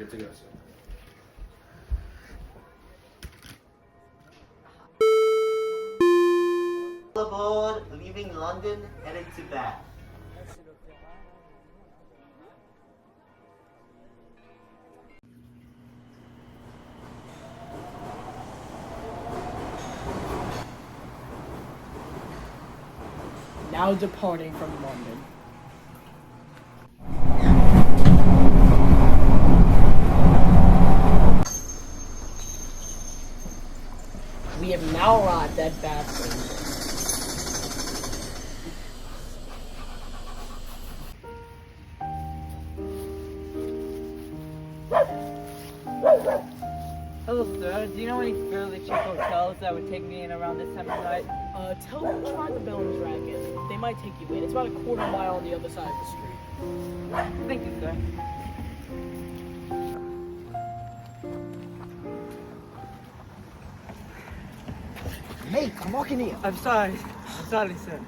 good to go, sir. Aboard, leaving London, headed to Bath. Now departing from London. We have now arrived at Bath. Hello, sir. Do you know any fairly cheap hotels that would take me in around this time of night? Tell them to try the Bell and Dragon. They might take you in. It's about a quarter mile on the other side of the street. Thank you, sir. Hey, I'm walking in. I'm sorry, sir.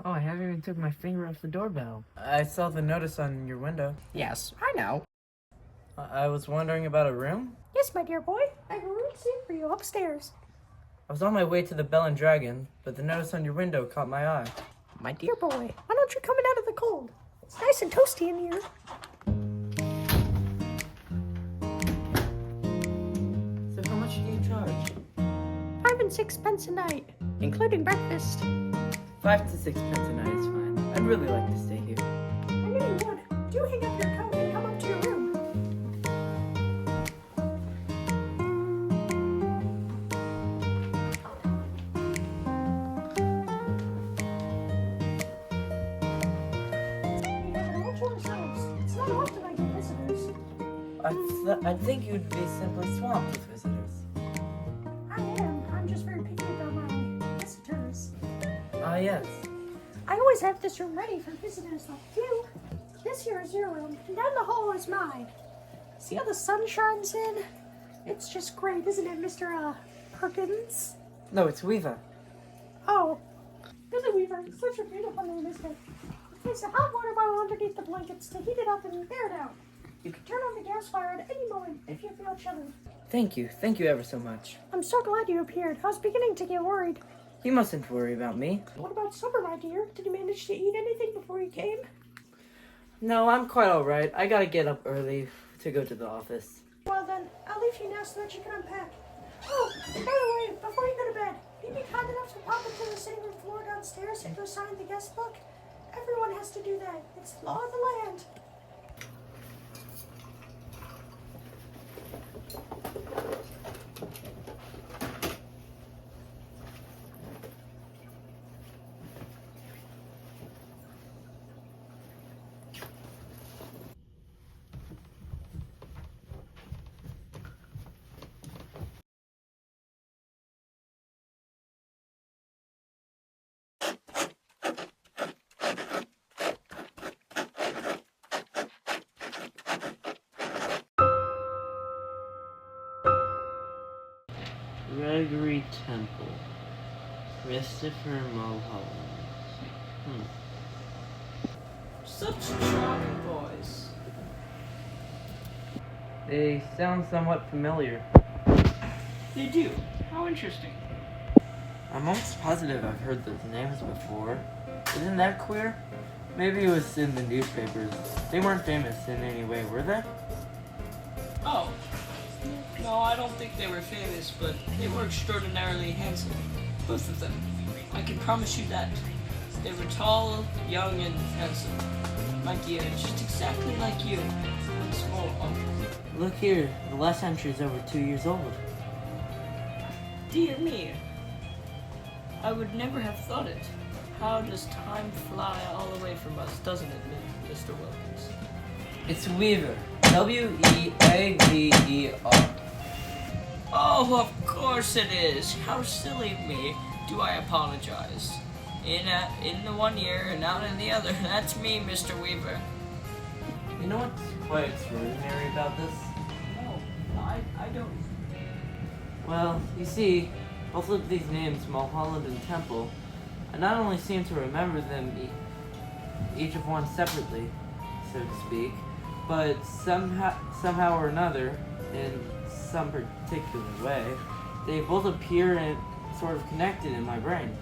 Oh, I haven't even took my finger off the doorbell. I saw the notice on your window. Yes, I know. I was wondering about a room. Yes, my dear boy. I have a room saved for you upstairs. I was on my way to the Bell and Dragon, but the notice on your window caught my eye. My dear boy, why don't you come in out of the cold? It's nice and toasty in here. So how much do you charge? 5 and 6 pence a night, including breakfast. 5 to 6 pence a night is fine. I'd really like to stay here. I knew you would. Do hang up your coat and come up to your room. You have an old children's house. It's not often I get visitors. I'd think you'd be simply swamped with visitors. I am. I'm just very picky about my visitors. Ah, yes. I always have this room ready for visitors like you. This here is your room, and down the hall is mine. See how the sun shines in? It's just great, isn't it, Mr. Perkins? No, it's Weaver. Oh, Billy Weaver, such a beautiful name, isn't it? Place a hot water bottle underneath the blankets to heat it up and air it out. You can turn on the gas fire at any moment if you feel chilly. Thank you ever so much. I'm so glad you appeared. I was beginning to get worried. You mustn't worry about me. What about supper, my dear? Did you manage to eat anything before you came? No, I'm quite alright. I gotta get up early to go to the office. Well then, I'll leave you now so that you can unpack. Oh, by the way, before you go to bed, will you be kind enough to pop into the sitting room floor downstairs and go sign the guest book? Everyone has to do that. It's the law of the land. Gregory Temple, Christopher Mulholland. Such charming boys. They sound somewhat familiar. They do. How interesting. I'm almost positive I've heard those names before. Isn't that queer? Maybe it was in the newspapers. They weren't famous in any way, were they? Oh. No, I don't think they were famous, but they were extraordinarily handsome. Both of them. I can promise you that. They were tall, young, and handsome. my dear, just exactly like you. And small. Look here, the last entry is over 2 years old. Dear me. I would never have thought it. How does time fly all away from us, doesn't it, Mr. Wilkins? It's Weaver. W-E-A-V-E-R. Oh, of course it is. How silly of me. Do I apologize? In the one ear and out in the other. That's me, Mr. Weaver. You know what's quite extraordinary about this? No, I don't. Well, you see, both of these names, Mulholland and Temple, I not only seem to remember them each of one separately, so to speak, but somehow or another, in some particular way, they both appear and sort of connected in my brain.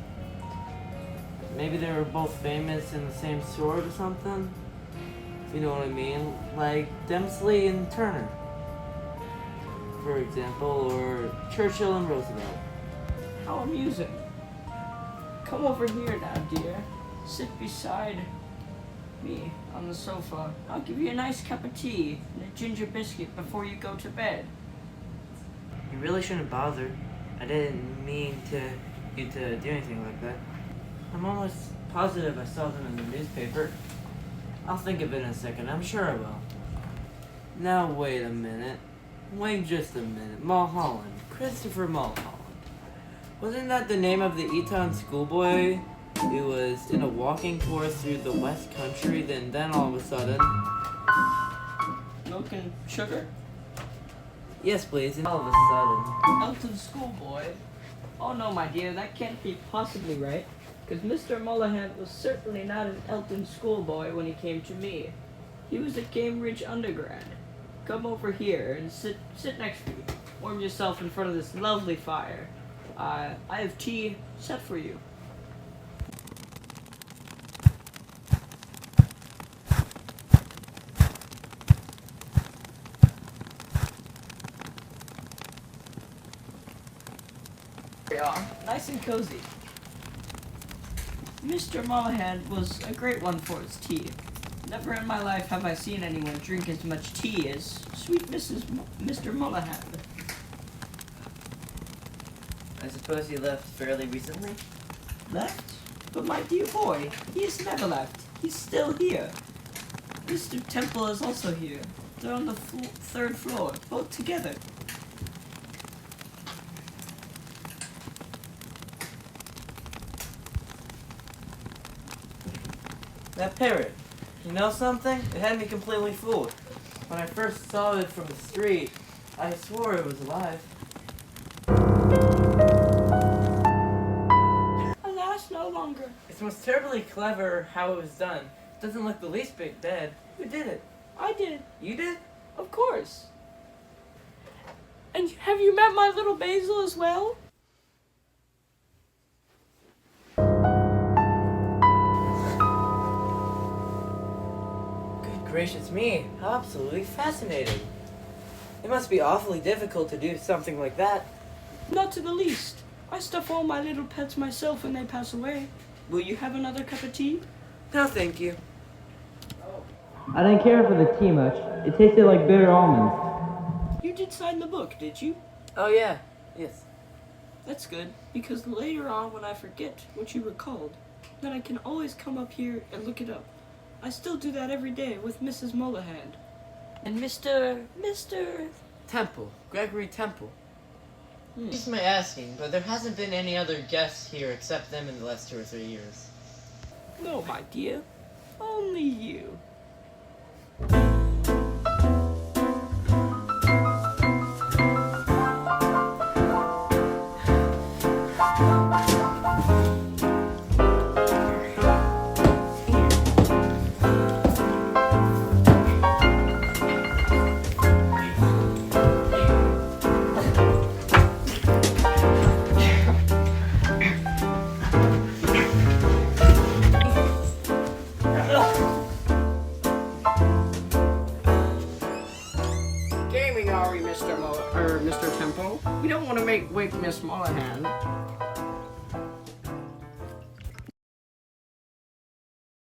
Maybe they were both famous in the same sort or something, if you know what I mean, like Dempsey and Turner, for example, or Churchill and Roosevelt. How amusing. Come over here now, dear. Sit beside me on the sofa. I'll give you a nice cup of tea and a ginger biscuit before you go to bed. You really shouldn't bother. I didn't mean you to do anything like that. I'm almost positive I saw them in the newspaper. I'll think of it in a second. I'm sure I will. Now wait a minute. Wait just a minute. Mulholland. Christopher Mulholland. Wasn't that the name of the Eton schoolboy who was in a walking tour through the West Country? Then all of a sudden... Milk and sugar? Yes, please. And all of a sudden... Elton schoolboy? Oh no, my dear, that can't be possibly right. Because Mr. Mullahan was certainly not an Elton schoolboy when he came to me. He was a Cambridge undergrad. Come over here and sit next to me. Warm yourself in front of this lovely fire. I have tea set for you. There you are. Nice and cozy. Mr. Mullahan was a great one for his tea. Never in my life have I seen anyone drink as much tea as sweet Mr. Mullahan. I suppose he left fairly recently? Left? But my dear boy, he has never left. He's still here. Mr. Temple is also here. They're on the third floor, both together. That parrot. You know something? It had me completely fooled. When I first saw it from the street, I swore it was alive. Alas, no longer. It's most terribly clever how it was done. It doesn't look the least bit bad. Who did it? I did. You did? Of course. And have you met my little Basil as well? Good gracious me, how absolutely fascinating. It must be awfully difficult to do something like that. Not to the least. I stuff all my little pets myself when they pass away. Will you have another cup of tea? No, thank you. I didn't care for the tea much. It tasted like bitter almonds. You did sign the book, did you? Oh yeah, yes. That's good, because later on when I forget what you recalled, then I can always come up here and look it up. I still do that every day with Mrs. Mullahan. And Mr. Temple. Gregory Temple. Excuse my asking, but there hasn't been any other guests here except them in the last 2 or 3 years. No, my dear. Only you. Gaming, are we, Mr. Temple? We don't want to wake Miss Mullahan.